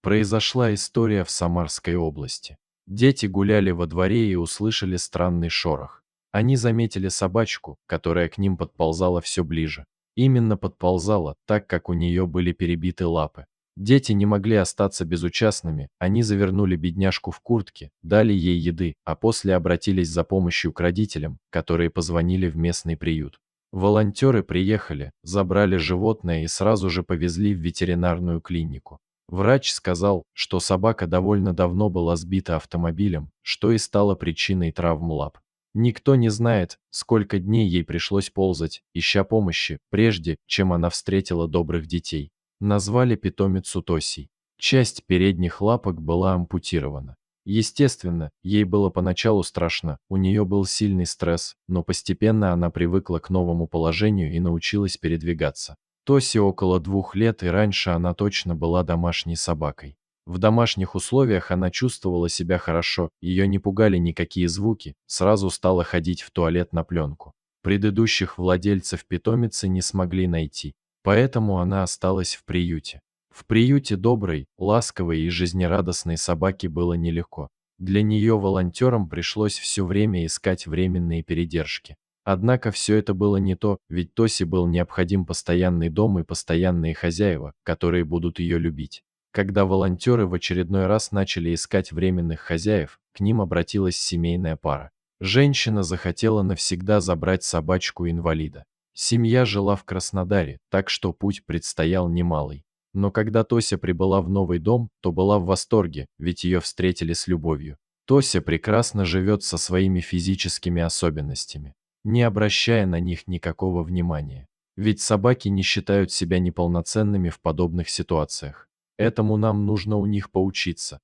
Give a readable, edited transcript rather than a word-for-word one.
Произошла история в Самарской области. Дети гуляли во дворе и услышали странный шорох. Они заметили собачку, которая к ним подползала все ближе. Именно подползала, так как у нее были перебиты лапы. Дети не могли остаться безучастными, они завернули бедняжку в куртки, дали ей еды, а после обратились за помощью к родителям, которые позвонили в местный приют. Волонтеры приехали, забрали животное и сразу же повезли в ветеринарную клинику. Врач сказал, что собака довольно давно была сбита автомобилем, что и стало причиной травм лап. Никто не знает, сколько дней ей пришлось ползать, ища помощи, прежде чем она встретила добрых детей. Назвали питомицу Тосей. Часть передних лапок была ампутирована. Естественно, ей было поначалу страшно, у нее был сильный стресс, но постепенно она привыкла к новому положению и научилась передвигаться. Тосе около 2 лет, и раньше она точно была домашней собакой. В домашних условиях она чувствовала себя хорошо, ее не пугали никакие звуки, сразу стала ходить в туалет на пленку. Предыдущих владельцев питомицы не смогли найти, поэтому она осталась в приюте. В приюте доброй, ласковой и жизнерадостной собаке было нелегко. Для нее волонтерам пришлось все время искать временные передержки. Однако все это было не то, ведь Тосе был необходим постоянный дом и постоянные хозяева, которые будут ее любить. Когда волонтеры в очередной раз начали искать временных хозяев, к ним обратилась семейная пара. Женщина захотела навсегда забрать собачку-инвалида. Семья жила в Краснодаре, так что путь предстоял немалый. Но когда Тося прибыла в новый дом, то была в восторге, ведь ее встретили с любовью. Тося прекрасно живет со своими физическими особенностями, не обращая на них никакого внимания. Ведь собаки не считают себя неполноценными в подобных ситуациях. Этому нам нужно у них поучиться.